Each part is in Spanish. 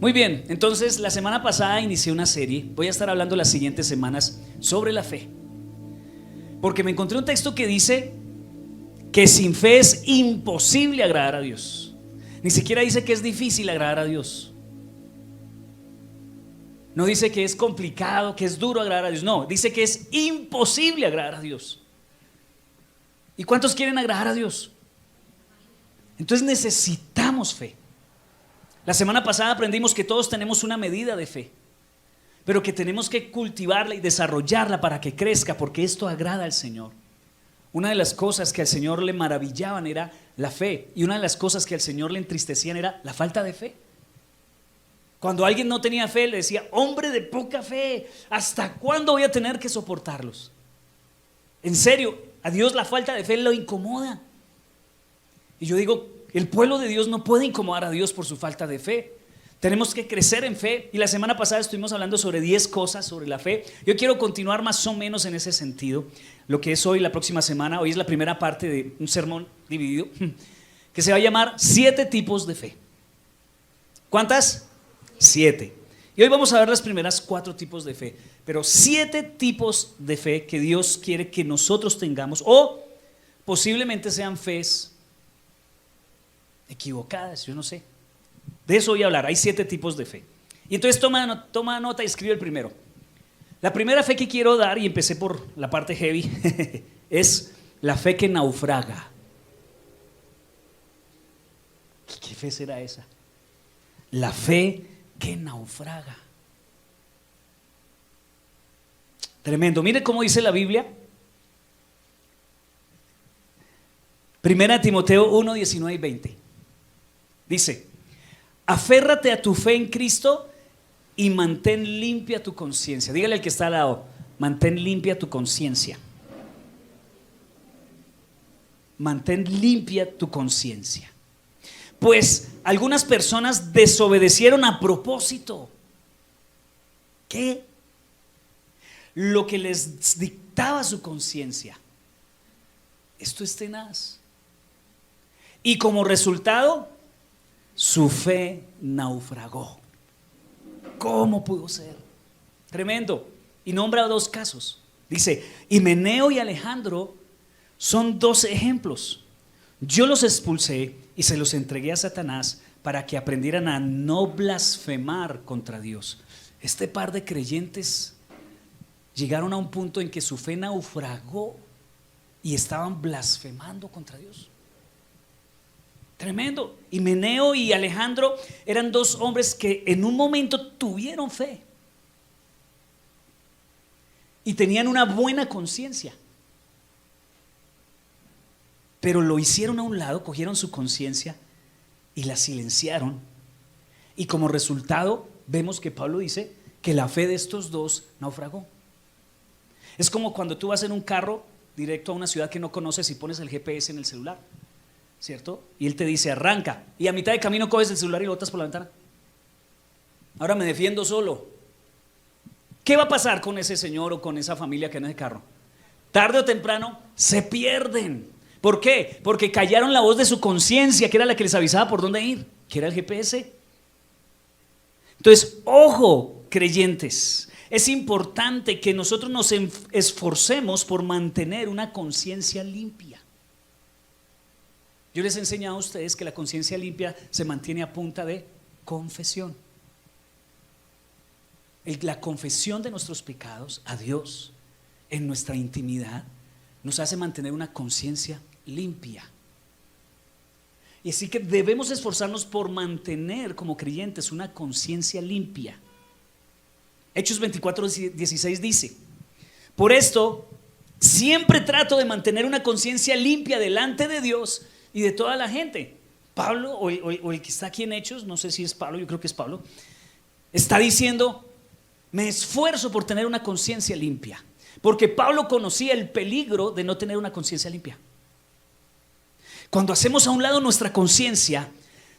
Muy bien, entonces la semana pasada inicié una serie. Voy a estar hablando las siguientes semanas sobre la fe, porque me encontré un texto que dice que sin fe es imposible agradar a Dios. Ni siquiera dice que es difícil agradar a Dios. No dice que es complicado, que es duro agradar a Dios. No, dice que es imposible agradar a Dios. ¿Y cuántos quieren agradar a Dios? Entonces necesitamos fe. La semana pasada aprendimos que todos tenemos una medida de fe, pero que tenemos que cultivarla y desarrollarla para que crezca, porque esto agrada al Señor. Una de las cosas que al Señor le maravillaban era la fe, y una de las cosas que al Señor le entristecían era la falta de fe. Cuando alguien no tenía fe, le decía: hombre de poca fe, ¿hasta cuándo voy a tener que soportarlos? En serio, a Dios la falta de fe lo incomoda. Y yo digo, el pueblo de Dios no puede incomodar a Dios por su falta de fe. Tenemos que crecer en fe. Y la semana pasada estuvimos hablando sobre 10 cosas sobre la fe. Yo quiero continuar más o menos en ese sentido. Lo que es hoy, la próxima semana. Hoy es la primera parte de un sermón dividido que se va a llamar 7 tipos de fe. ¿Cuántas? 7. Y hoy vamos a ver las primeras 4 tipos de fe. Pero 7 tipos de fe que Dios quiere que nosotros tengamos, o posiblemente sean fees equivocadas, yo no sé. De eso voy a hablar. Hay 7 tipos de fe. Y entonces toma nota y escribe el primero. La primera fe que quiero dar, y empecé por la parte heavy, es la fe que naufraga. ¿Qué fe será esa? La fe que naufraga. Tremendo. Mire cómo dice la Biblia. Primera Timoteo 1, 19 y 20. Dice: aférrate a tu fe en Cristo y mantén limpia tu conciencia. Dígale al que está al lado: mantén limpia tu conciencia. Mantén limpia tu conciencia. Pues algunas personas desobedecieron a propósito. ¿Qué? Lo que les dictaba su conciencia. Esto es tenaz. Y como resultado, su fe naufragó. ¿Cómo pudo ser? Tremendo. Y nombra 2 casos. Dice: Himeneo y Alejandro son 2 ejemplos. Yo los expulsé y se los entregué a Satanás para que aprendieran a no blasfemar contra Dios. Este par de creyentes llegaron a un punto en que su fe naufragó y estaban blasfemando contra Dios. Tremendo. Himeneo y Alejandro eran 2 hombres que en un momento tuvieron fe y tenían una buena conciencia, pero lo hicieron a un lado, cogieron su conciencia y la silenciaron, y como resultado vemos que Pablo dice que la fe de estos 2 naufragó. Es como cuando tú vas en un carro directo a una ciudad que no conoces y pones el GPS en el celular, ¿cierto? Y él te dice: arranca, y a mitad de camino coges el celular y lo botas por la ventana. Ahora me defiendo solo. ¿Qué va a pasar con ese señor o con esa familia que en ese carro? Tarde o temprano se pierden. ¿Por qué? Porque callaron la voz de su conciencia, que era la que les avisaba por dónde ir, que era el GPS. Entonces, ojo, creyentes, es importante que nosotros nos esforcemos por mantener una conciencia limpia. Yo les he enseñado a ustedes que la conciencia limpia se mantiene a punta de confesión. La confesión de nuestros pecados a Dios en nuestra intimidad nos hace mantener una conciencia limpia. Y así que debemos esforzarnos por mantener como creyentes una conciencia limpia. Hechos 24:16 dice: por esto siempre trato de mantener una conciencia limpia delante de Dios y de toda la gente. Pablo, o el que está aquí en Hechos, no sé si es Pablo, yo creo que es Pablo, está diciendo: me esfuerzo por tener una conciencia limpia, porque Pablo conocía el peligro de no tener una conciencia limpia. Cuando hacemos a un lado nuestra conciencia,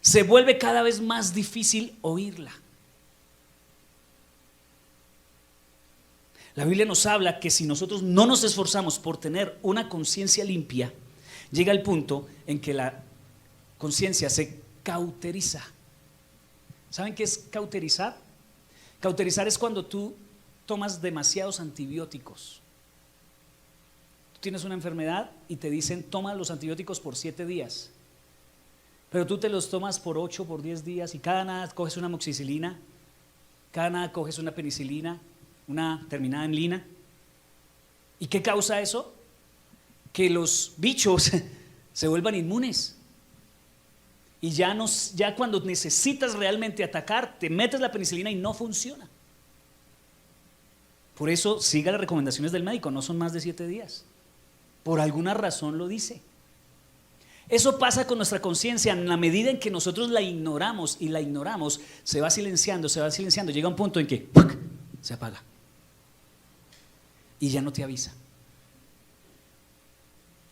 se vuelve cada vez más difícil oírla. La Biblia nos habla que si nosotros no nos esforzamos por tener una conciencia limpia, llega el punto en que la conciencia se cauteriza. ¿Saben qué es cauterizar? Cauterizar es cuando tú tomas demasiados antibióticos. Tú tienes una enfermedad y te dicen toma los antibióticos por 7 días, pero tú te los tomas por 8, por 10 días y cada nada coges una amoxicilina, cada nada coges una penicilina, una terminada en lina. ¿Y qué causa eso? Que los bichos se vuelvan inmunes. Y ya cuando necesitas realmente atacar, te metes la penicilina y no funciona. Por eso siga las recomendaciones del médico, no son más de 7 días. Por alguna razón lo dice. Eso pasa con nuestra conciencia. En la medida en que nosotros la ignoramos y la ignoramos, se va silenciando, llega un punto en que ¡puc!, se apaga y ya no te avisa.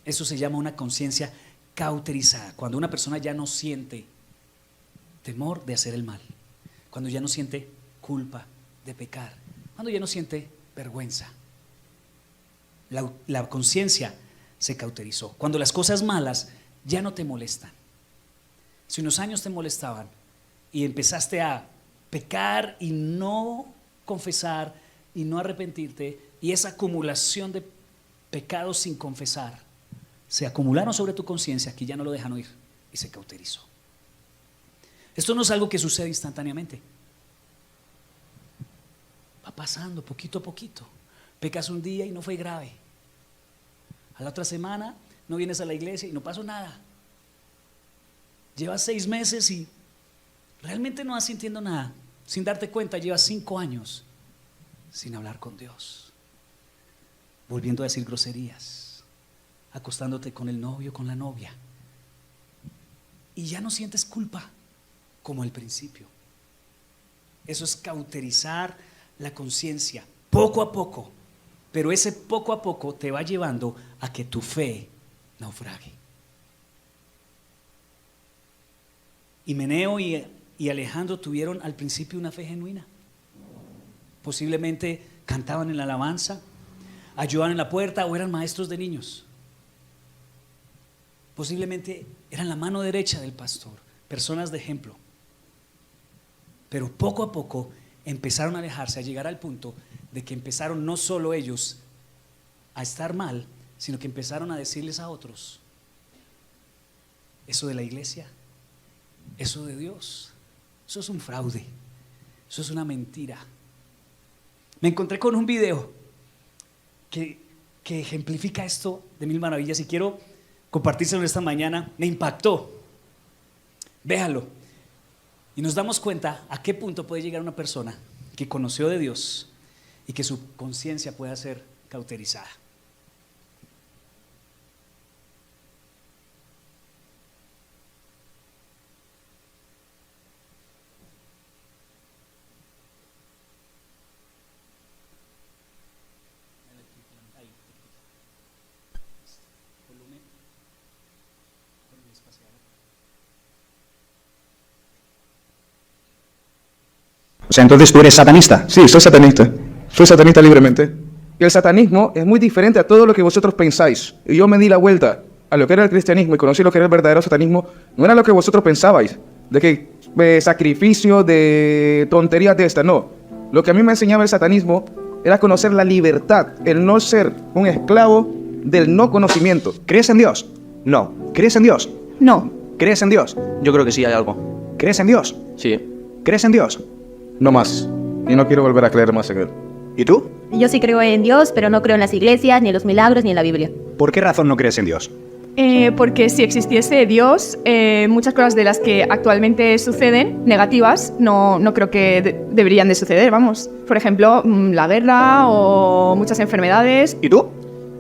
Eso se llama una conciencia cauterizada, cuando una persona ya no siente temor de hacer el mal, cuando ya no siente culpa de pecar, cuando ya no siente vergüenza. La conciencia se cauterizó. Cuando las cosas malas ya no te molestan. Si unos años te molestaban y empezaste a pecar y no confesar y no arrepentirte, y esa acumulación de pecados sin confesar se acumularon sobre tu conciencia, que ya no lo dejan oír y se cauterizó. Esto no es algo que sucede instantáneamente, va pasando poquito a poquito. Pecas un día y no fue grave, a la otra semana no vienes a la iglesia y no pasó nada, llevas 6 meses y realmente no vas sintiendo nada. Sin darte cuenta llevas 5 años sin hablar con Dios, volviendo a decir groserías, acostándote con el novio, con la novia, y ya no sientes culpa como al principio. Eso es cauterizar la conciencia poco a poco, pero ese poco a poco te va llevando a que tu fe naufrague. Himeneo y Alejandro tuvieron al principio una fe genuina. Posiblemente cantaban en la alabanza, ayudaban en la puerta o eran maestros de niños. Posiblemente eran la mano derecha del pastor, personas de ejemplo. Pero poco a poco empezaron a alejarse, a llegar al punto de que empezaron no solo ellos a estar mal, sino que empezaron a decirles a otros: eso de la iglesia, eso de Dios, eso es un fraude, eso es una mentira. Me encontré con un video que ejemplifica esto de mil maravillas y quiero compartírselo esta mañana. Me impactó. Véalo y nos damos cuenta a qué punto puede llegar una persona que conoció de Dios y que su conciencia pueda ser cauterizada. O sea, entonces tú eres satanista. Sí, soy satanista libremente. Y el satanismo es muy diferente a todo lo que vosotros pensáis. Y yo me di la vuelta a lo que era el cristianismo y conocí lo que era el verdadero satanismo. No era lo que vosotros pensabais, de que sacrificio, de tonterías de esta, no. Lo que a mí me enseñaba el satanismo era conocer la libertad, el no ser un esclavo del no conocimiento. ¿Crees en Dios? No. ¿Crees en Dios? No. ¿Crees en Dios? Yo creo que sí hay algo. ¿Crees en Dios? Sí. ¿Crees en Dios? No más. Y no quiero volver a creer más en él. ¿Y tú? Yo sí creo en Dios, pero no creo en las iglesias, ni en los milagros, ni en la Biblia. ¿Por qué razón no crees en Dios? Porque si existiese Dios, muchas cosas de las que actualmente suceden, negativas, no creo que deberían de suceder, vamos. Por ejemplo, la guerra o muchas enfermedades. ¿Y tú?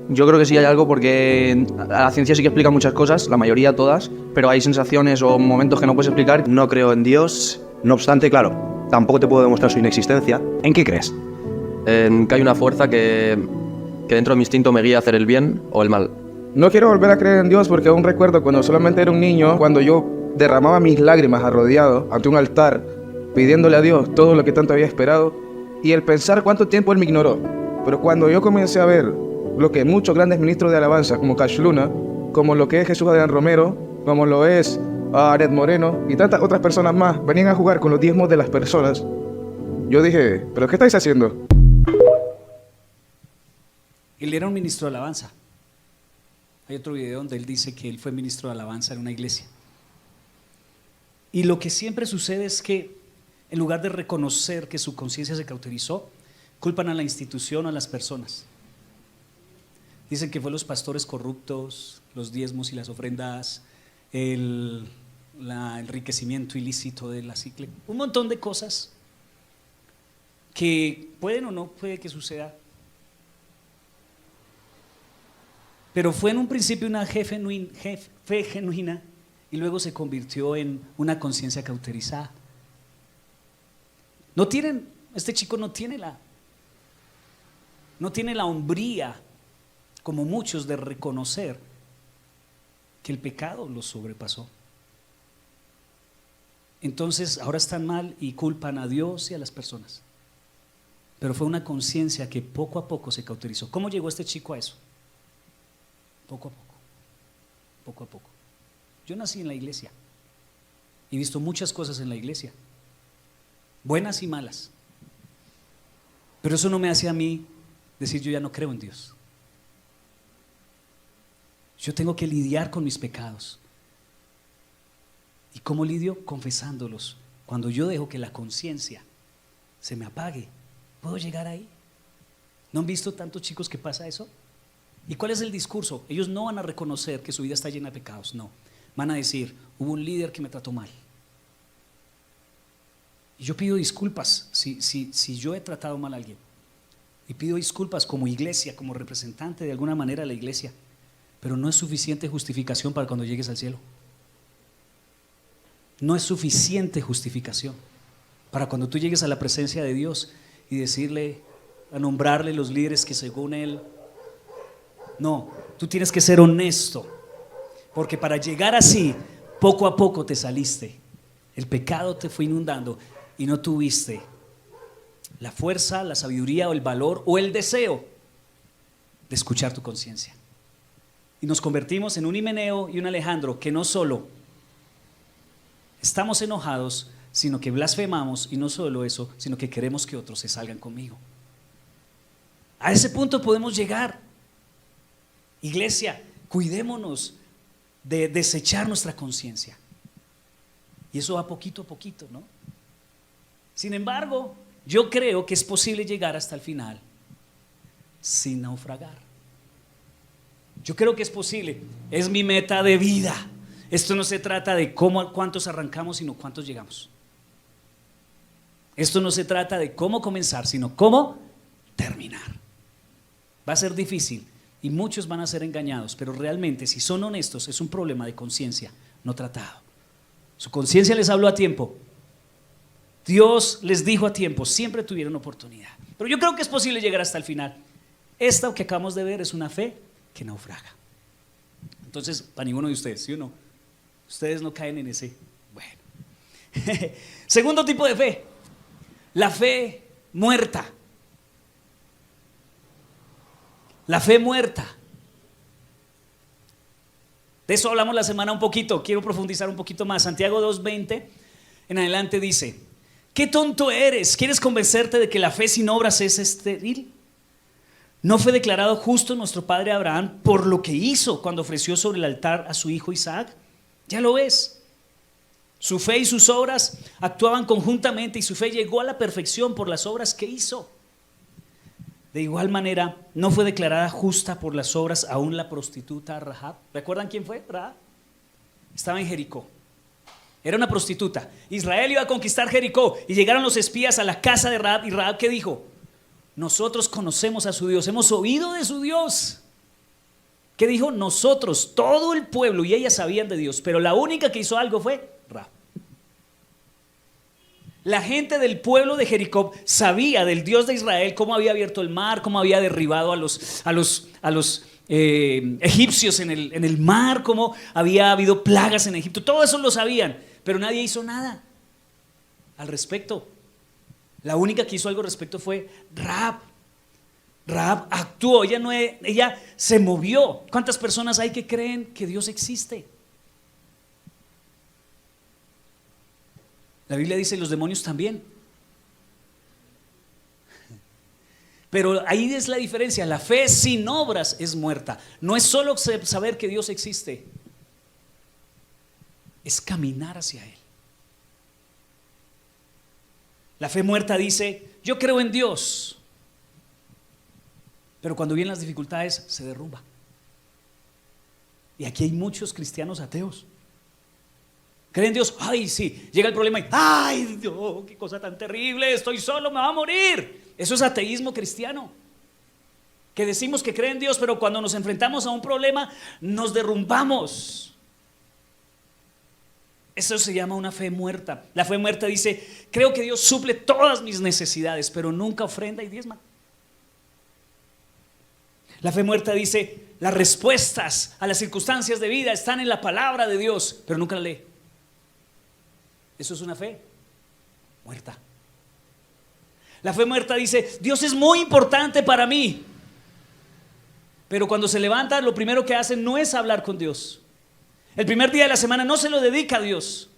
Yo creo que sí hay algo porque la ciencia sí que explica muchas cosas, la mayoría todas, pero hay sensaciones o momentos que no puedes explicar. No creo en Dios, no obstante, claro, tampoco te puedo demostrar su inexistencia. ¿En qué crees? Que hay una fuerza que dentro de mi instinto me guía a hacer el bien o el mal. No quiero volver a creer en Dios porque aún recuerdo cuando solamente era un niño, cuando yo derramaba mis lágrimas arrodillado ante un altar, pidiéndole a Dios todo lo que tanto había esperado, y el pensar cuánto tiempo Él me ignoró. Pero cuando yo comencé a ver lo que muchos grandes ministros de alabanza, como Cash Luna, como lo que es Jesús Adrián Romero, como lo es a Aret Moreno y tantas otras personas más venían a jugar con los diezmos de las personas, yo dije, ¿pero qué estáis haciendo? Él era un ministro de alabanza. Hay otro video donde él dice que él fue ministro de alabanza en una iglesia. Y lo que siempre sucede es que en lugar de reconocer que su conciencia se cauterizó, culpan a la institución o a las personas. Dicen que fue los pastores corruptos, los diezmos y las ofrendas, el enriquecimiento ilícito de la cicle, un montón de cosas que pueden o no puede que suceda. Pero fue en un principio una fe genuina y luego se convirtió en una conciencia cauterizada. Este chico no tiene la hombría, como muchos, de reconocer que el pecado los sobrepasó. Entonces ahora están mal y culpan a Dios y a las personas. Pero fue una conciencia que poco a poco se cauterizó. ¿Cómo llegó este chico a eso? Poco a poco, poco a poco. Yo nací en la iglesia y he visto muchas cosas en la iglesia, buenas y malas. Pero eso no me hace a mí decir yo ya no creo en Dios. Yo tengo que lidiar con mis pecados. ¿Y cómo lidio? Confesándolos. Cuando yo dejo que la conciencia se me apague, ¿puedo llegar ahí? ¿No han visto tantos chicos que pasa eso? ¿Y cuál es el discurso? Ellos no van a reconocer que su vida está llena de pecados, no. Van a decir, hubo un líder que me trató mal. Y yo pido disculpas si yo he tratado mal a alguien. Y pido disculpas como iglesia, como representante de alguna manera de la iglesia. Pero no es suficiente justificación para cuando llegues al cielo. No es suficiente justificación para cuando tú llegues a la presencia de Dios y decirle, a nombrarle los líderes que según Él. No, tú tienes que ser honesto, porque para llegar así, poco a poco te saliste. El pecado te fue inundando y no tuviste la fuerza, la sabiduría o el valor o el deseo de escuchar tu conciencia. Y nos convertimos en un Himeneo y un Alejandro que no solo estamos enojados, sino que blasfemamos, y no solo eso, sino que queremos que otros se salgan conmigo. A ese punto podemos llegar. Iglesia, cuidémonos de desechar nuestra conciencia. Y eso va poquito a poquito, ¿no? Sin embargo, yo creo que es posible llegar hasta el final sin naufragar. Yo creo que es posible. Es mi meta de vida. Esto no se trata de cuántos arrancamos, sino cuántos llegamos. Esto no se trata de cómo comenzar, sino cómo terminar. Va a ser difícil y muchos van a ser engañados, pero realmente, si son honestos, es un problema de conciencia no tratado. Su conciencia les habló a tiempo. Dios les dijo a tiempo, siempre tuvieron oportunidad. Pero yo creo que es posible llegar hasta el final. Esta que acabamos de ver es una fe que naufraga. Entonces, para ninguno de ustedes, ¿sí o no? Ustedes no caen en ese. Bueno. Segundo tipo de fe, la fe muerta. La fe muerta. De eso hablamos la semana un poquito. Quiero profundizar un poquito más. Santiago 2:20 en adelante dice: ¿qué tonto eres? ¿Quieres convencerte de que la fe sin obras es estéril? ¿No fue declarado justo nuestro padre Abraham por lo que hizo cuando ofreció sobre el altar a su hijo Isaac? Ya lo ves. Su fe y sus obras actuaban conjuntamente y su fe llegó a la perfección por las obras que hizo. De igual manera, no fue declarada justa por las obras aún la prostituta Rahab. ¿Recuerdan quién fue? Rahab. Estaba en Jericó. Era una prostituta. Israel iba a conquistar Jericó y llegaron los espías a la casa de Rahab. ¿Y Rahab qué dijo? Nosotros conocemos a su Dios, hemos oído de su Dios. ¿Qué dijo? Nosotros, todo el pueblo y ella sabían de Dios, pero la única que hizo algo fue Rahab. La gente del pueblo de Jericó sabía del Dios de Israel, cómo había abierto el mar, cómo había derribado a los egipcios en el mar, cómo había habido plagas en Egipto. Todo eso lo sabían, pero nadie hizo nada al respecto. La única que hizo algo al respecto fue Rahab. Rahab actuó, ella se movió. ¿Cuántas personas hay que creen que Dios existe? La Biblia dice los demonios también. Pero ahí es la diferencia. La fe sin obras es muerta. No es solo saber que Dios existe, es caminar hacia Él. La fe muerta dice: yo creo en Dios, pero cuando vienen las dificultades se derrumba. Y aquí hay muchos cristianos ateos. ¿Creen en Dios? Ay, sí. Llega el problema y ay, Dios, qué cosa tan terrible, estoy solo, me va a morir. Eso es ateísmo cristiano. Que decimos que creen en Dios, pero cuando nos enfrentamos a un problema nos derrumbamos. Eso se llama una fe muerta. La fe muerta dice: creo que Dios suple todas mis necesidades, pero nunca ofrenda y diezma. La fe muerta dice: las respuestas a las circunstancias de vida están en la palabra de Dios, pero nunca la lee. Eso es una fe muerta. La fe muerta dice: Dios es muy importante para mí, pero cuando se levanta lo primero que hace no es hablar con Dios. El primer día de la semana no se lo dedica a Dios.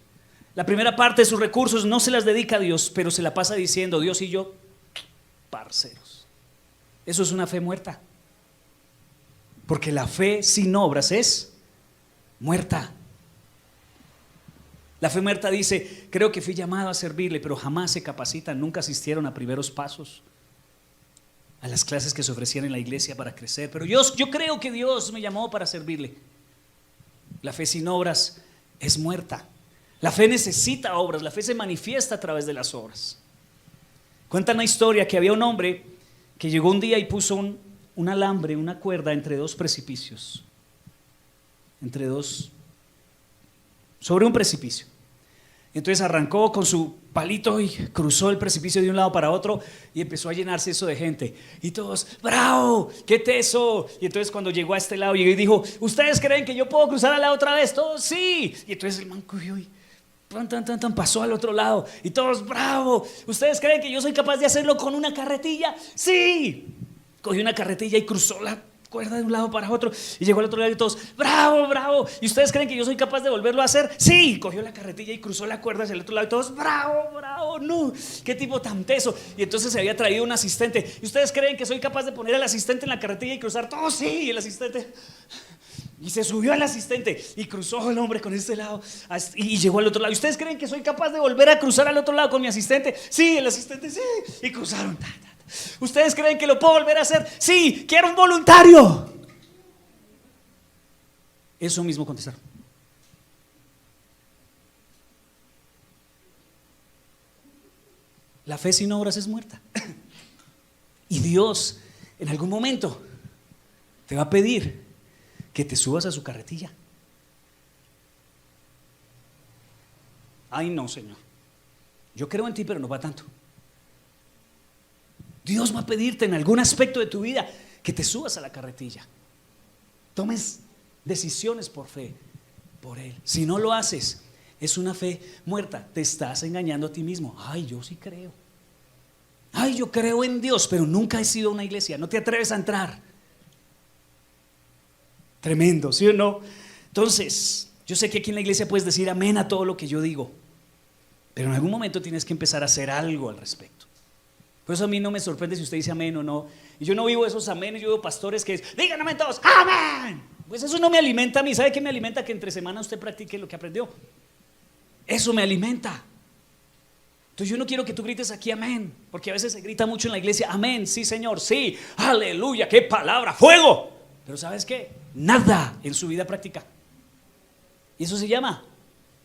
La primera parte de sus recursos no se las dedica a Dios, pero se la pasa diciendo: Dios y yo, parceros. Eso es una fe muerta. Porque la fe sin obras es muerta. La fe muerta dice: creo que fui llamado a servirle, pero jamás se capacitan, nunca asistieron a primeros pasos, a las clases que se ofrecían en la iglesia para crecer. Pero yo creo que Dios me llamó para servirle. La fe sin obras es muerta. La fe necesita obras, la fe se manifiesta a través de las obras. Cuentan una historia que había un hombre que llegó un día y puso un alambre, una cuerda entre dos precipicios, sobre un precipicio. Entonces arrancó con su palito y cruzó el precipicio de un lado para otro y empezó a llenarse eso de gente. Y todos: ¡bravo! ¡Qué teso! Y entonces cuando llegó a este lado, llegó y dijo: ¿ustedes creen que yo puedo cruzar a la otra vez? Todos: sí. Y entonces el man cogió y pasó al otro lado. Y todos: ¡bravo! ¿Ustedes creen que yo soy capaz de hacerlo con una carretilla? ¡Sí! Cogió una carretilla y cruzó la cuerda de un lado para otro y llegó al otro lado y todos: ¡bravo, bravo! ¿Y ustedes creen que yo soy capaz de volverlo a hacer? Sí. Cogió la carretilla y cruzó la cuerda hacia el otro lado y todos: ¡bravo, bravo! ¡No! ¡Qué tipo tan teso! Y entonces se había traído un asistente. ¿Y ustedes creen que soy capaz de poner al asistente en la carretilla y cruzar? Todos: sí. Y el asistente... Y se subió al asistente y cruzó el hombre con este lado y llegó al otro lado. ¿Y ustedes creen que soy capaz de volver a cruzar al otro lado con mi asistente? Sí. El asistente: sí. Y cruzaron. ¿Ustedes creen que lo puedo volver a hacer? Sí. Quiero un voluntario. Eso mismo contestaron. La fe sin obras es muerta. Y Dios en algún momento te va a pedir que te subas a su carretilla. Ay, no, Señor, yo creo en ti, pero no va tanto. Dios va a pedirte en algún aspecto de tu vida que te subas a la carretilla. Tomes decisiones por fe, por Él. Si no lo haces, es una fe muerta. Te estás engañando a ti mismo. Ay, yo sí creo. Ay, yo creo en Dios, pero nunca he sido a una iglesia. No te atreves a entrar. Tremendo, ¿sí o no? Entonces, yo sé que aquí en la iglesia puedes decir amén a todo lo que yo digo, pero en algún momento tienes que empezar a hacer algo al respecto. Por eso a mí no me sorprende si usted dice amén o no. Y yo no vivo esos amenes. Yo veo pastores que digan amén todos, amén. Pues eso no me alimenta a mí. ¿Sabe qué me alimenta? Que entre semana usted practique lo que aprendió. Eso me alimenta. Entonces yo no quiero que tú grites aquí amén, porque a veces se grita mucho en la iglesia: amén, sí Señor, sí, aleluya, qué palabra, fuego. Pero ¿sabes qué? Nada en su vida práctica. Y eso se llama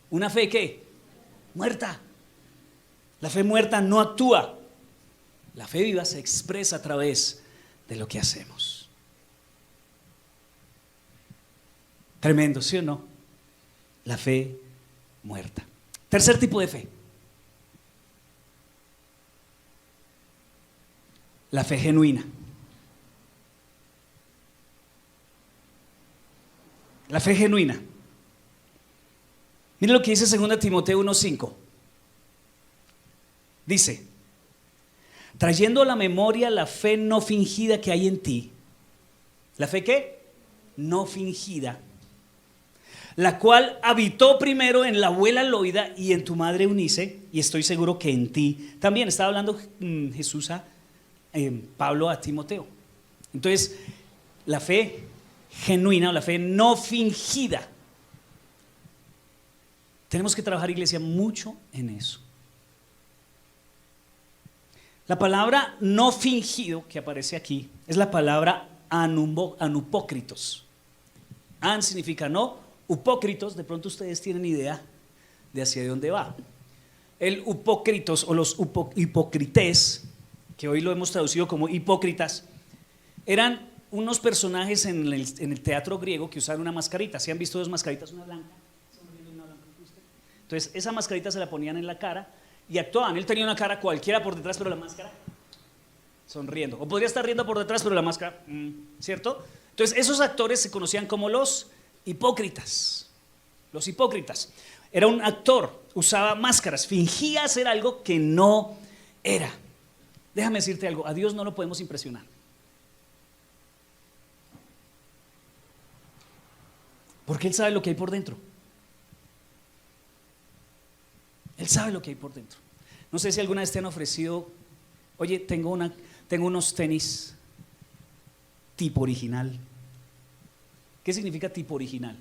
una fe ¿qué? Muerta. La fe muerta no actúa. La fe viva se expresa a través de lo que hacemos. Tremendo, ¿sí o no? La fe muerta. Tercer tipo de fe: la fe genuina. La fe genuina. Mire lo que dice 2 Timoteo 1:5. Dice: trayendo a la memoria la fe no fingida que hay en ti. ¿La fe qué? No fingida. la cual habitó primero en la abuela Loida y en tu madre Eunice, y estoy seguro que en ti también. Estaba hablando Jesús Pablo a Timoteo. Entonces, la fe genuina o la fe no fingida. Tenemos que trabajar, iglesia, mucho en eso. La palabra no fingido que aparece aquí es la palabra anupócritos. An significa no, upócritos, de pronto ustedes tienen idea de hacia dónde va. El upócritos o los hipócrites, que hoy lo hemos traducido como hipócritas, eran unos personajes en el teatro griego que usaban una mascarita. ¿Sí han visto dos mascaritas? Una blanca. Entonces esa mascarita se la ponían en la cara y actuaban. Él tenía una cara cualquiera por detrás, pero la máscara sonriendo. O podría estar riendo por detrás, pero la máscara, ¿cierto? Entonces esos actores se conocían como los hipócritas. Los hipócritas. Era un actor, usaba máscaras, fingía ser algo que no era. Déjame decirte algo, a Dios no lo podemos impresionar. Porque Él sabe lo que hay por dentro. Él sabe lo que hay por dentro. No sé si alguna vez te han ofrecido, oye, tengo unos tenis tipo original. ¿Qué significa tipo original?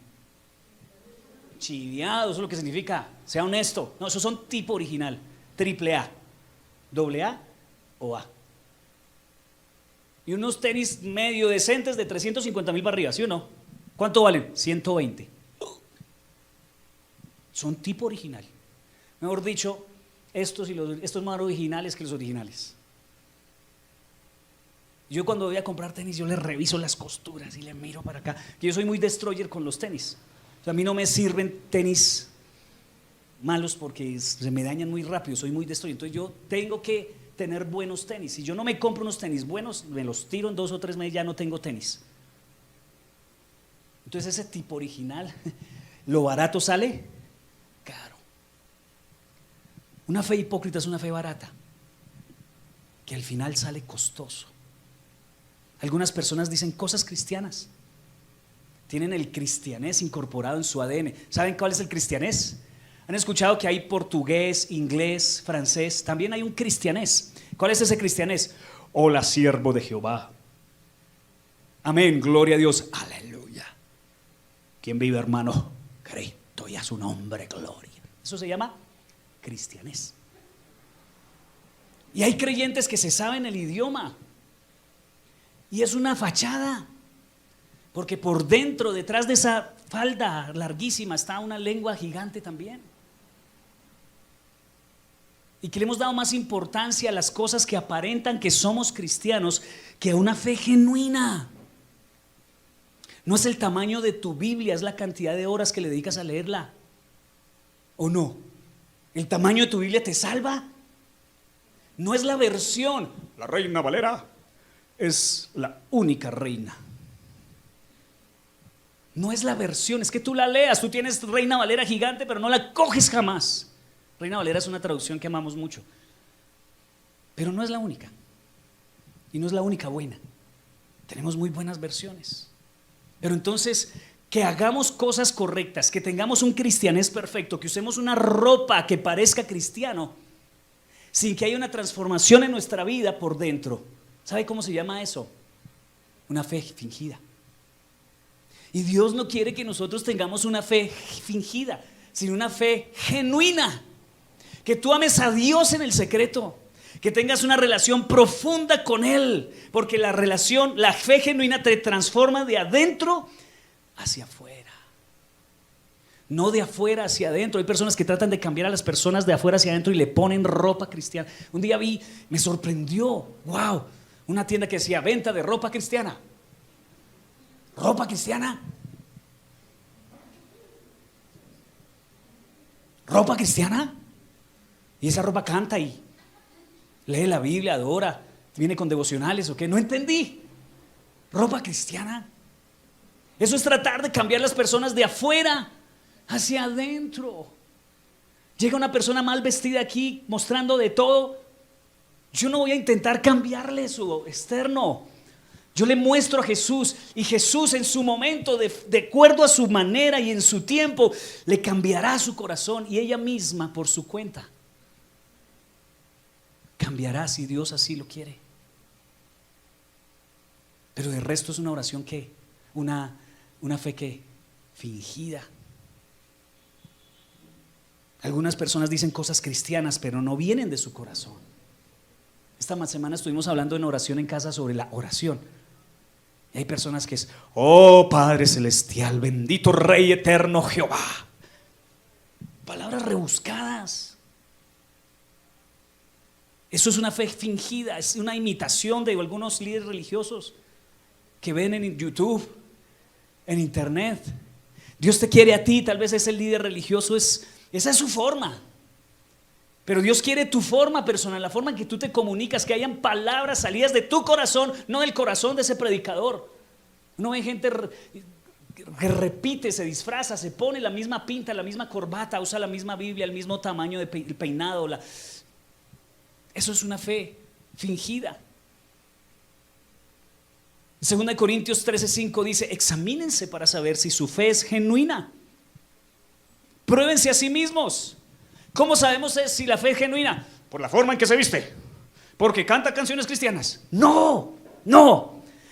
Chiviado, eso es lo que significa. Sea honesto. No, esos son tipo original. Triple A, doble A o A. Y unos tenis medio decentes de 350,000 para arriba, ¿sí o no? ¿Cuánto valen? 120. Son tipo original. Mejor dicho, estos más originales que los originales. Yo cuando voy a comprar tenis, yo les reviso las costuras y le miro para acá. Que yo soy muy destroyer con los tenis. O sea, a mí no me sirven tenis malos porque se me dañan muy rápido. Soy muy destroyer. Entonces yo tengo que tener buenos tenis. Si yo no me compro unos tenis buenos, me los tiro en 2 o 3 meses, ya no tengo tenis. Entonces ese tipo original, lo barato sale caro. Una fe hipócrita es una fe barata, que al final sale costoso. Algunas personas dicen cosas cristianas, tienen el cristianés incorporado en su ADN. ¿Saben cuál es el cristianés? ¿Han escuchado que hay portugués, inglés, francés? También hay un cristianés. ¿Cuál es ese cristianés? Hola, siervo de Jehová. Amén, gloria a Dios. Aleluya. ¿Quién vive, hermano? Cristo y a su nombre, gloria. Eso se llama cristianés. Y hay creyentes que se saben el idioma y es una fachada, porque por dentro, detrás de esa falda larguísima, está una lengua gigante también. Y que le hemos dado más importancia a las cosas que aparentan que somos cristianos que a una fe genuina. No es el tamaño de tu Biblia, es la cantidad de horas que le dedicas a leerla. ¿O no? ¿El tamaño de tu Biblia te salva? No es la versión. La Reina Valera es la única reina. No es la versión, es que tú la leas. Tú tienes Reina Valera gigante, pero no la coges jamás. Reina Valera es una traducción que amamos mucho, pero no es la única. Y no es la única buena. Tenemos muy buenas versiones. Pero entonces, que hagamos cosas correctas, que tengamos un cristianés perfecto, que usemos una ropa que parezca cristiano, sin que haya una transformación en nuestra vida por dentro. ¿Sabe cómo se llama eso? Una fe fingida. Y Dios no quiere que nosotros tengamos una fe fingida, sino una fe genuina. Que tú ames a Dios en el secreto, que tengas una relación profunda con Él, porque la fe genuina te transforma de adentro hacia afuera, no de afuera hacia adentro. Hay personas que tratan de cambiar a las personas de afuera hacia adentro y le ponen ropa cristiana. Un día me sorprendió, wow, una tienda que decía venta de ropa cristiana. ¿Ropa cristiana? ¿Ropa cristiana? Y esa ropa canta y lee la Biblia, adora, viene con devocionales o qué. No entendí. ¿Ropa cristiana? Eso es tratar de cambiar las personas de afuera hacia adentro. Llega una persona mal vestida aquí mostrando de todo. Yo no voy a intentar cambiarle su externo. Yo le muestro a Jesús y Jesús en su momento, de acuerdo a su manera y en su tiempo, le cambiará su corazón y ella misma por su cuenta cambiará si Dios así lo quiere. Pero de resto es una oración que, una fe que fingida. Algunas personas dicen cosas cristianas, pero no vienen de su corazón. Esta semana estuvimos hablando en oración en casa sobre la oración. Y hay personas que es, oh Padre Celestial, bendito Rey Eterno Jehová. Palabras rebuscadas. Eso es una fe fingida, es una imitación de algunos líderes religiosos que ven en YouTube, en internet. Dios te quiere a ti, tal vez ese líder religioso, esa es su forma. Pero Dios quiere tu forma personal, la forma en que tú te comunicas, que hayan palabras salidas de tu corazón, no del corazón de ese predicador. No hay gente que repite, se disfraza, se pone la misma pinta, la misma corbata, usa la misma Biblia, el mismo tamaño de peinado. Eso es una fe fingida. 2 Corintios 13:5 dice, examínense para saber si su fe es genuina. Pruébense a sí mismos. ¿Cómo sabemos si la fe es genuina? Por la forma en que se viste, porque canta canciones cristianas. No.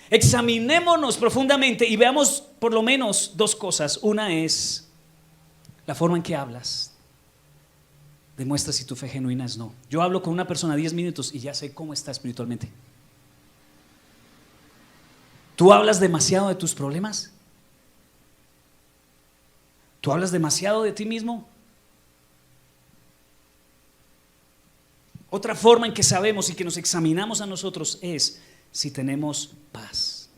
Examinémonos profundamente y veamos por lo menos dos cosas. Una es la forma en que hablas. Demuestra si tu fe genuina es no. Yo hablo con una persona 10 minutos y ya sé cómo está espiritualmente. ¿Tú hablas demasiado de tus problemas? ¿Tú hablas demasiado de ti mismo? Otra forma en que sabemos y que nos examinamos a nosotros es si tenemos paz.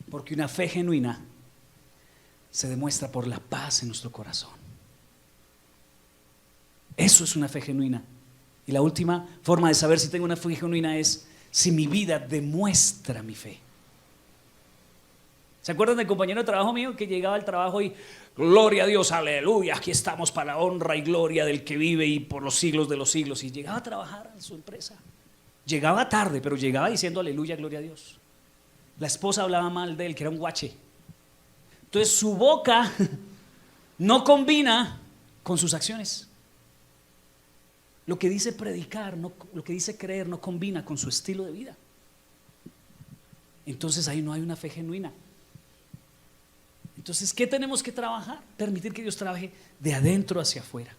Porque una fe genuina se demuestra por la paz en nuestro corazón. Eso es una fe genuina. Y la última forma de saber si tengo una fe genuina es si mi vida demuestra mi fe. ¿Se acuerdan del compañero de trabajo mío que llegaba al trabajo y gloria a Dios, aleluya, aquí estamos para la honra y gloria del que vive y por los siglos de los siglos? Y llegaba a trabajar en su empresa. Llegaba tarde, pero llegaba diciendo aleluya, gloria a Dios. La esposa hablaba mal de él, que era un guache. Entonces su boca no combina con sus acciones. Lo que dice predicar, lo que dice creer no combina con su estilo de vida. Entonces ahí no hay una fe genuina. Entonces, ¿qué tenemos que trabajar? Permitir que Dios trabaje de adentro hacia afuera.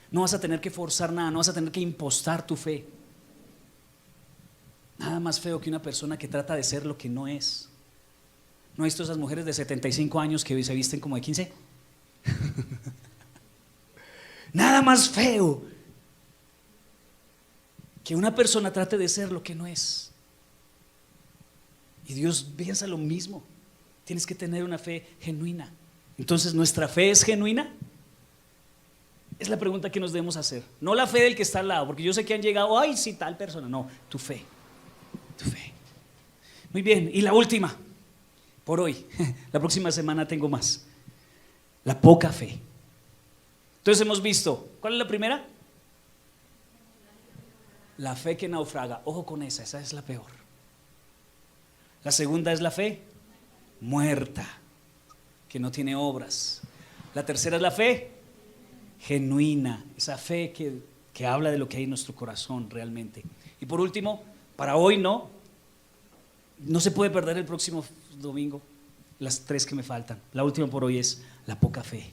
No vas a tener que forzar nada, no vas a tener que impostar tu fe. Nada más feo que una persona que trata de ser lo que no es. ¿No he visto esas mujeres de 75 años que se visten como de 15? Nada más feo que una persona trate de ser lo que no es. Y Dios piensa lo mismo. Tienes que tener una fe genuina. Entonces, ¿nuestra fe es genuina? Es la pregunta que nos debemos hacer. No la fe del que está al lado, porque yo sé que han llegado, ay, sí, tal persona. No, tu fe. Tu fe. Muy bien, y la última, por hoy. La próxima semana tengo más. La poca fe. Entonces hemos visto, ¿cuál es la primera? La fe que naufraga. Ojo con esa es la peor. La segunda es la fe muerta, que no tiene obras. La tercera es la fe genuina, esa fe que habla de lo que hay en nuestro corazón realmente. Y por último, para hoy no se puede perder el próximo domingo las tres que me faltan. La última por hoy es la poca fe.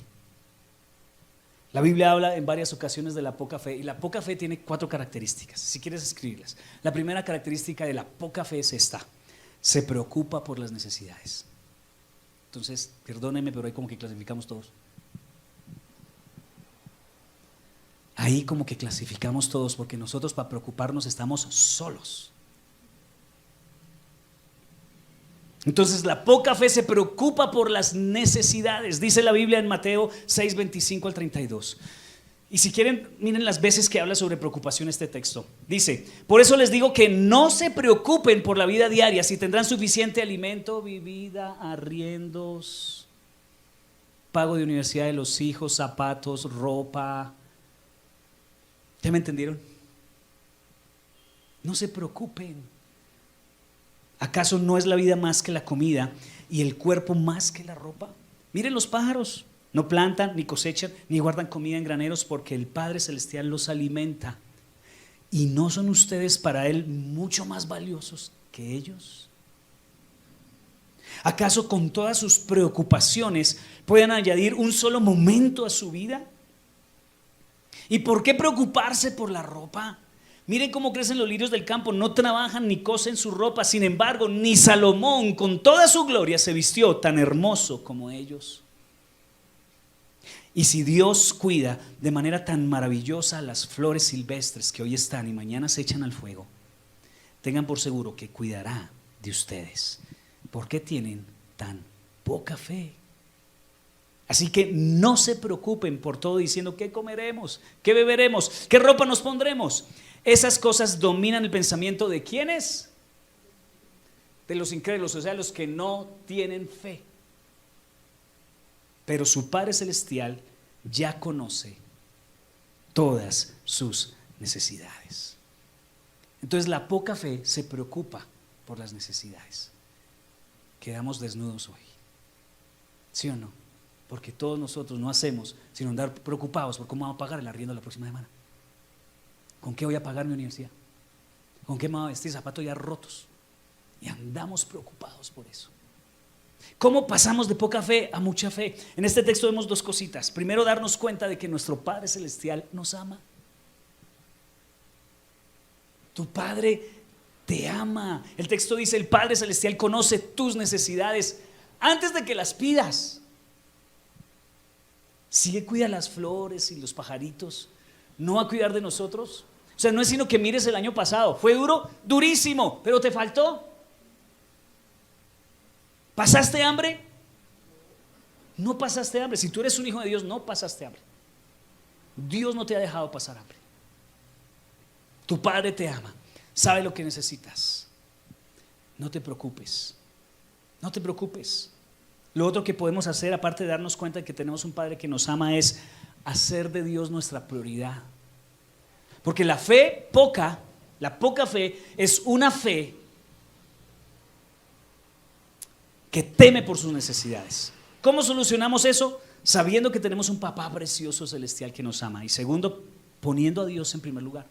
La Biblia habla en varias ocasiones de la poca fe, y la poca fe tiene 4 características, si quieres escribirlas. La primera característica de la poca fe es esta: se preocupa por las necesidades. Entonces, perdónenme, pero ahí como que clasificamos todos. Ahí como que clasificamos todos, porque nosotros para preocuparnos estamos solos. Entonces la poca fe se preocupa por las necesidades. Dice la Biblia en Mateo 6, 25 al 32. Y si quieren, miren las veces que habla sobre preocupación este texto. Dice: por eso les digo que no se preocupen por la vida diaria, si tendrán suficiente alimento, bebida, arriendos, pago de universidad de los hijos, zapatos, ropa. ¿Ya me entendieron? No se preocupen. ¿Acaso no es la vida más que la comida y el cuerpo más que la ropa? Miren los pájaros, no plantan, ni cosechan, ni guardan comida en graneros, porque el Padre Celestial los alimenta. ¿Y no son ustedes para Él mucho más valiosos que ellos? ¿Acaso con todas sus preocupaciones pueden añadir un solo momento a su vida? ¿Y por qué preocuparse por la ropa? Miren cómo crecen los lirios del campo, no trabajan ni cosen su ropa. Sin embargo, ni Salomón con toda su gloria se vistió tan hermoso como ellos. Y si Dios cuida de manera tan maravillosa las flores silvestres que hoy están y mañana se echan al fuego, tengan por seguro que cuidará de ustedes. ¿Por qué tienen tan poca fe? Así que no se preocupen por todo diciendo qué comeremos, qué beberemos, qué ropa nos pondremos. Esas cosas dominan el pensamiento de ¿quiénes? De los incrédulos, o sea, los que no tienen fe. Pero su Padre Celestial ya conoce todas sus necesidades. Entonces la poca fe se preocupa por las necesidades. Quedamos desnudos hoy, ¿sí o no? Porque todos nosotros no hacemos sino andar preocupados por cómo vamos a pagar el arriendo la próxima semana. ¿Con qué voy a pagar mi universidad? ¿Con qué me voy a vestir? Zapatos ya rotos. Y andamos preocupados por eso. ¿Cómo pasamos de poca fe a mucha fe? En este texto vemos dos cositas. Primero, darnos cuenta de que nuestro Padre Celestial nos ama. Tu Padre te ama. El texto dice: el Padre Celestial conoce tus necesidades antes de que las pidas. Si Él cuida las flores y los pajaritos, ¿no va a cuidar de nosotros? O sea, no es sino que mires el año pasado. Fue duro, durísimo, pero te faltó. ¿Pasaste hambre? No pasaste hambre. Si tú eres un hijo de Dios, no pasaste hambre. Dios no te ha dejado pasar hambre. Tu Padre te ama, sabe lo que necesitas. No te preocupes. No te preocupes. Lo otro que podemos hacer, aparte de darnos cuenta de que tenemos un Padre que nos ama, es hacer de Dios nuestra prioridad. Porque la poca fe es una fe que teme por sus necesidades. ¿Cómo solucionamos eso? Sabiendo que tenemos un papá precioso celestial que nos ama. Y segundo, poniendo a Dios en primer lugar.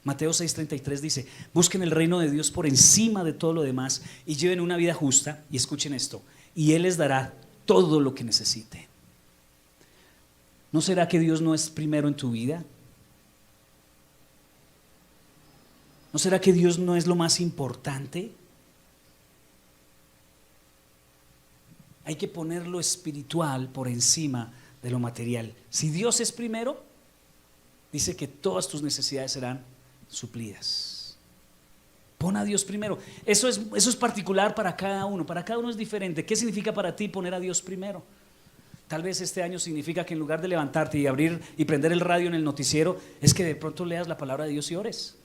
Mateo 6:33 dice: busquen el reino de Dios por encima de todo lo demás y lleven una vida justa. Y escuchen esto: y Él les dará todo lo que necesiten. ¿No será que Dios no es primero en tu vida? ¿No será que Dios no es lo más importante? Hay que poner lo espiritual por encima de lo material. Si Dios es primero, dice que todas tus necesidades serán suplidas. Pon a Dios primero. Eso es particular para cada uno. Para cada uno es diferente. ¿Qué significa para ti poner a Dios primero? Tal vez este año significa que en lugar de levantarte y abrir y prender el radio en el noticiero, es que de pronto leas la palabra de Dios y ores.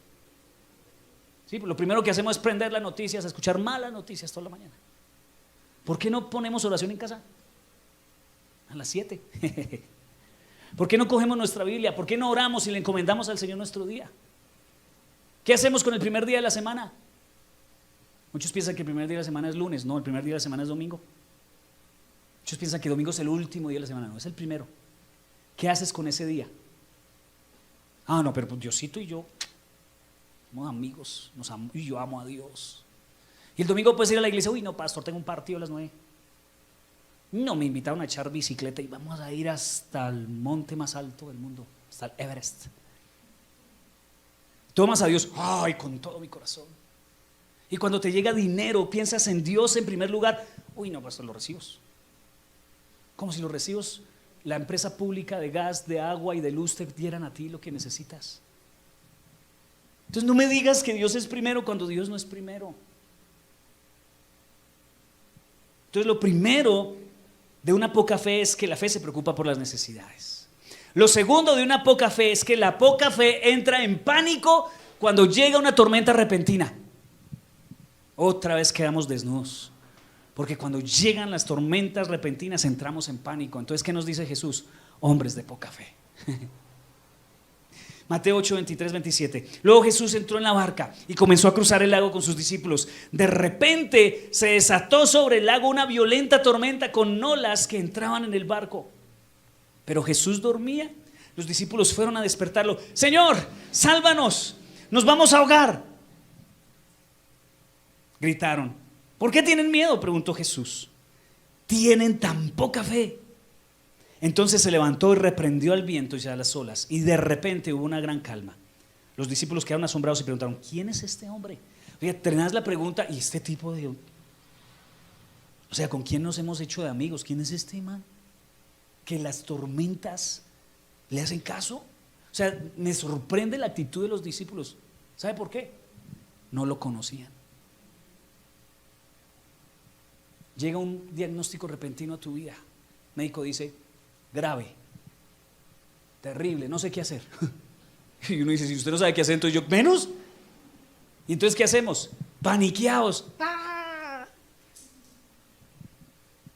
Sí, lo primero que hacemos es prender las noticias, escuchar malas noticias toda la mañana. ¿Por qué no ponemos oración en casa? A las 7. ¿Por qué no cogemos nuestra Biblia? ¿Por qué no oramos y le encomendamos al Señor nuestro día? ¿Qué hacemos con el primer día de la semana? Muchos piensan que el primer día de la semana es lunes. No, el primer día de la semana es domingo. Muchos piensan que domingo es el último día de la semana. No, es el primero. ¿Qué haces con ese día? Ah, no, pero pues Diosito y yo somos amigos, y yo amo a Dios. Y el domingo puedes ir a la iglesia: uy, no, pastor, tengo un partido a las 9. No, me invitaron a echar bicicleta y vamos a ir hasta el monte más alto del mundo, hasta el Everest. Tomas a Dios, ay, con todo mi corazón. Y cuando te llega dinero, piensas en Dios en primer lugar. Uy, no, pastor, los recibos. Como si los recibos, la empresa pública de gas, de agua y de luz te dieran a ti lo que necesitas. Entonces no me digas que Dios es primero cuando Dios no es primero. Entonces lo primero de una poca fe es que la fe se preocupa por las necesidades. Lo segundo de una poca fe es que la poca fe entra en pánico cuando llega una tormenta repentina. Otra vez quedamos desnudos, porque cuando llegan las tormentas repentinas entramos en pánico. Entonces, ¿qué nos dice Jesús? Hombres de poca fe. Mateo 8, 23, 27. Luego Jesús entró en la barca y comenzó a cruzar el lago con sus discípulos. De repente se desató sobre el lago una violenta tormenta con olas que entraban en el barco. Pero Jesús dormía. Los discípulos fueron a despertarlo. Señor, sálvanos, nos vamos a ahogar. Gritaron. ¿Por qué tienen miedo?, preguntó Jesús. ¿Tienen tan poca fe? Entonces se levantó y reprendió al viento y a las olas, y de repente hubo una gran calma. Los discípulos quedaron asombrados y preguntaron: ¿quién es este hombre? Oye, tenés la pregunta, ¿y este tipo de...? O sea, ¿con quién nos hemos hecho de amigos? ¿Quién es este man? Que las tormentas le hacen caso. O sea, me sorprende la actitud de los discípulos. ¿Sabe por qué? No lo conocían. Llega un diagnóstico repentino a tu vida. El médico dice: grave, terrible, no sé qué hacer. Y uno dice: si usted no sabe qué hacer, entonces yo menos. ¿Y entonces qué hacemos? Paniqueados.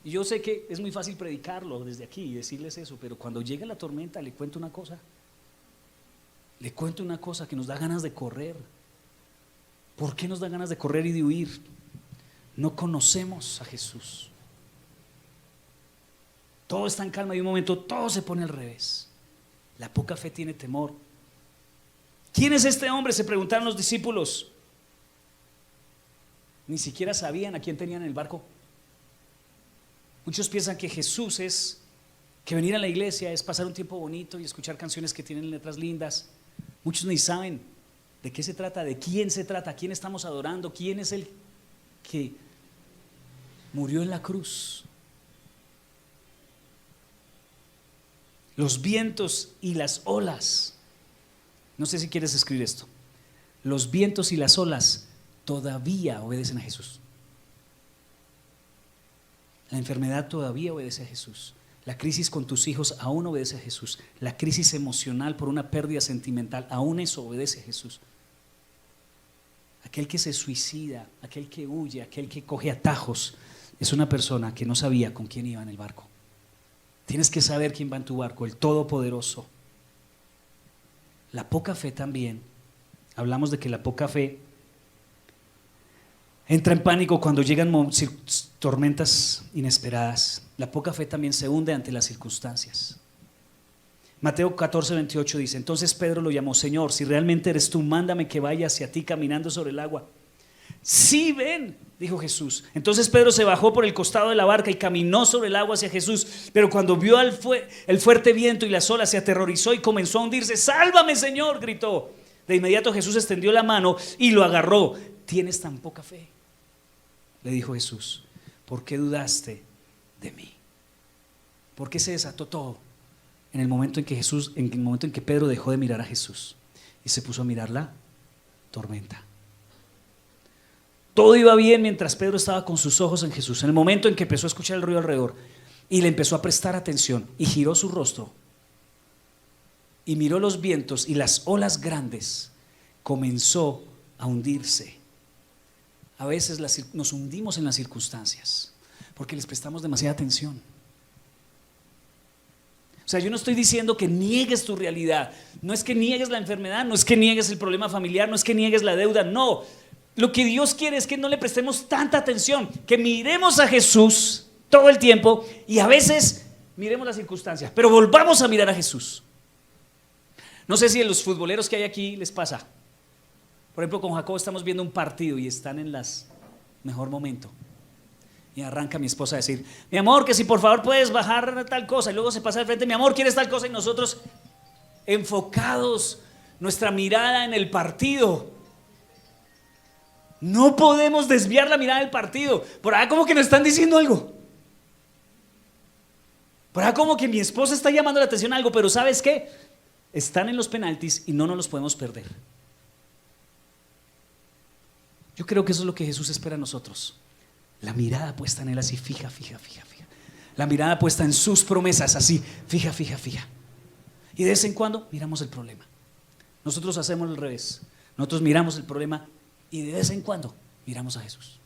Y yo sé que es muy fácil predicarlo desde aquí y decirles eso, pero cuando llega la tormenta le cuento una cosa que nos da ganas de correr. ¿Por qué nos da ganas de correr y de huir? No conocemos a Jesús. Todo está en calma y de un momento todo se pone al revés. La poca fe tiene temor. ¿Quién es este hombre?, se preguntaron los discípulos. Ni siquiera sabían a quién tenían en el barco. Muchos piensan que Jesús es, que venir a la iglesia es pasar un tiempo bonito y escuchar canciones que tienen letras lindas. Muchos ni saben de qué se trata, de quién se trata, a quién estamos adorando, quién es el que murió en la cruz. Los vientos y las olas, no sé si quieres escribir esto, los vientos y las olas todavía obedecen a Jesús. La enfermedad todavía obedece a Jesús. La crisis con tus hijos aún obedece a Jesús. La crisis emocional por una pérdida sentimental, aún eso obedece a Jesús. Aquel que se suicida, aquel que huye, aquel que coge atajos, es una persona que no sabía con quién iba en el barco. Tienes que saber quién va en tu barco, el Todopoderoso. La poca fe también. Hablamos de que la poca fe entra en pánico cuando llegan tormentas inesperadas. La poca fe también se hunde ante las circunstancias. Mateo 14, 28 dice: entonces Pedro lo llamó: Señor, si realmente eres tú, mándame que vaya hacia ti caminando sobre el agua. Sí, ven, dijo Jesús. Entonces Pedro se bajó por el costado de la barca y caminó sobre el agua hacia Jesús. Pero cuando vio el fuerte viento y las olas, se aterrorizó y comenzó a hundirse. ¡Sálvame, Señor!, gritó. De inmediato Jesús extendió la mano y lo agarró. ¿Tienes tan poca fe?, le dijo Jesús. ¿Por qué dudaste de mí? ¿Por qué se desató todo? En el momento en que Pedro dejó de mirar a Jesús y se puso a mirar la tormenta. Todo iba bien mientras Pedro estaba con sus ojos en Jesús. En el momento en que empezó a escuchar el ruido alrededor y le empezó a prestar atención y giró su rostro y miró los vientos y las olas grandes, comenzó a hundirse. A veces nos hundimos en las circunstancias porque les prestamos demasiada atención. O sea, yo no estoy diciendo que niegues tu realidad. No es que niegues la enfermedad, no es que niegues el problema familiar, no es que niegues la deuda, no. Lo que Dios quiere es que no le prestemos tanta atención, que miremos a Ejecús todo el tiempo y a veces miremos las circunstancias, pero volvamos a mirar a Jesús. No sé si a los futboleros que hay aquí les pasa. Por ejemplo, con Jacob estamos viendo un partido y están en las mejor momento. Y arranca mi esposa a decir: mi amor, que si por favor puedes bajar tal cosa. Y luego se pasa al frente: mi amor, ¿quieres tal cosa? Y nosotros enfocados, nuestra mirada en el partido. No podemos desviar la mirada del partido. Por acá como que nos están diciendo algo. Por acá como que mi esposa está llamando la atención a algo. Pero ¿sabes qué? Están en los penaltis y no nos los podemos perder. Yo creo que eso es lo que Jesús espera a nosotros. La mirada puesta en Él así, fija. La mirada puesta en sus promesas así, fija. Y de vez en cuando miramos el problema. Nosotros hacemos al revés. Nosotros miramos el problema y de vez en cuando miramos a Jesús.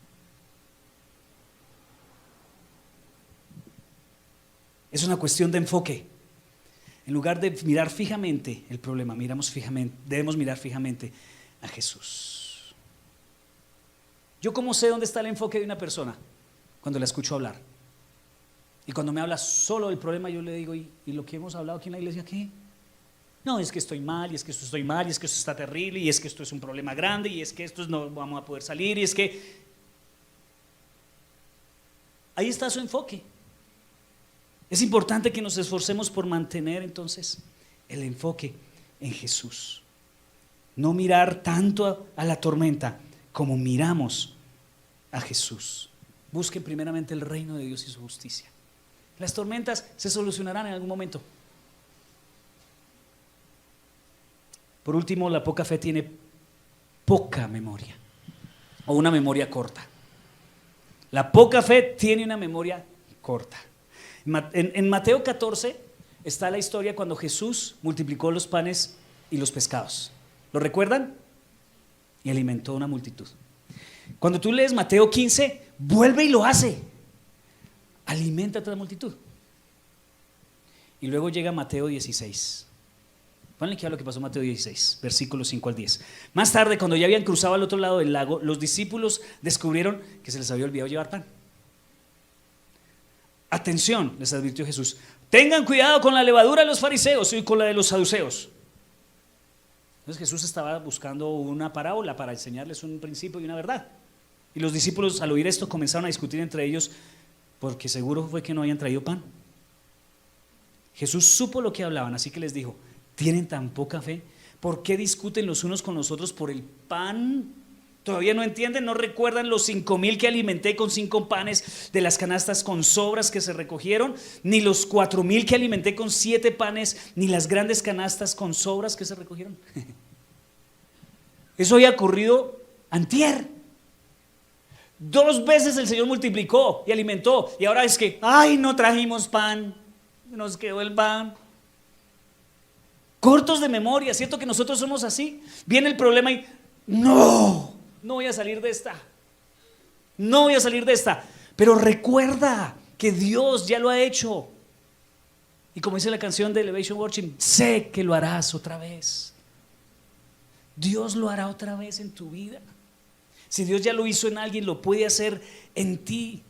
Es una cuestión de enfoque. En lugar de mirar fijamente el problema, debemos mirar fijamente a Jesús. ¿Yo cómo sé dónde está el enfoque de una persona? Cuando la escucho hablar. Y cuando me habla solo del problema, yo le digo, ¿y lo que hemos hablado aquí en la iglesia qué? No, es que estoy mal, y es que esto estoy mal, y es que esto está terrible, y es que esto es un problema grande, y es que esto no vamos a poder salir, y es que... Ahí está su enfoque. Es importante que nos esforcemos por mantener entonces el enfoque en Jesús. No mirar tanto a la tormenta como miramos a Jesús. Busquen primeramente el reino de Dios y su justicia. Las tormentas se solucionarán en algún momento. Por último, la poca fe tiene poca memoria o una memoria corta. La poca fe tiene una memoria corta. En Mateo 14 está la historia cuando Jesús multiplicó los panes y los pescados. ¿Lo recuerdan? Y alimentó una multitud. Cuando tú lees Mateo 15, vuelve y lo hace. Alimenta a toda la multitud. Y luego llega Mateo 16. Pónganle aquí a lo que pasó en Mateo 16, versículos 5 al 10. Más tarde, cuando ya habían cruzado al otro lado del lago, los discípulos descubrieron que se les había olvidado llevar pan. Atención, les advirtió Jesús, tengan cuidado con la levadura de los fariseos y con la de los saduceos. Entonces Jesús estaba buscando una parábola para enseñarles un principio y una verdad. Y los discípulos al oír esto comenzaron a discutir entre ellos porque seguro fue que no habían traído pan. Jesús supo lo que hablaban, así que les dijo, ¿tienen tan poca fe? ¿Por qué discuten los unos con los otros por el pan? ¿Todavía no entienden? ¿No recuerdan los 5,000 que alimenté con 5 panes de las canastas con sobras que se recogieron? Ni los 4,000 que alimenté con 7 panes, ni las grandes canastas con sobras que se recogieron. Eso había ocurrido antier. 2 veces el Señor multiplicó y alimentó, y ahora es que, ay, no trajimos pan, nos quedó el pan. Cortos de memoria, ¿cierto que nosotros somos así? Viene el problema y no voy a salir de esta. No voy a salir de esta. Pero recuerda que Dios ya lo ha hecho. Y como dice la canción de Elevation Worship, sé que lo harás otra vez. Dios lo hará otra vez en tu vida. Si Dios ya lo hizo en alguien, lo puede hacer en ti.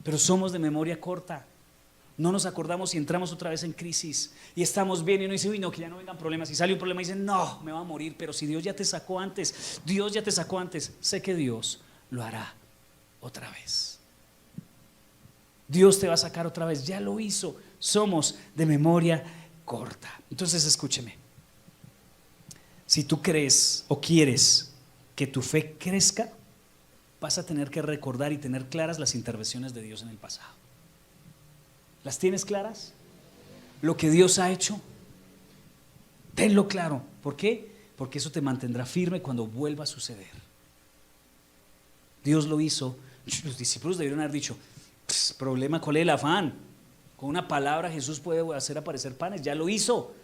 Pero somos de memoria corta. No nos acordamos y entramos otra vez en crisis y estamos bien y uno dice, uy, no, que ya no vengan problemas. Y sale un problema y dice, no, me va a morir. Pero si Dios ya te sacó antes, sé que Dios lo hará otra vez. Dios te va a sacar otra vez, ya lo hizo. Somos de memoria corta. Entonces escúcheme, si tú crees o quieres que tu fe crezca, vas a tener que recordar y tener claras las intervenciones de Dios en el pasado. ¿Las tienes claras? Lo que Dios ha hecho, tenlo claro. ¿Por qué? Porque eso te mantendrá firme cuando vuelva a suceder. Dios lo hizo. Los discípulos debieron haber dicho, problema, ¿cuál es el afán? Con una palabra Jesús puede hacer aparecer panes. Ya lo hizo,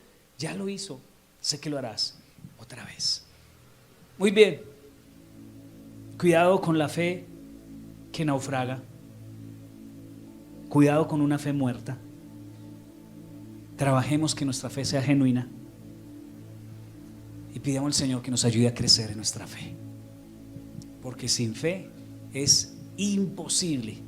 sé que lo harás otra vez. Muy bien, cuidado con la fe que naufraga. Cuidado con una fe muerta. Trabajemos que nuestra fe sea genuina y pidamos al Señor que nos ayude a crecer en nuestra fe, porque sin fe es imposible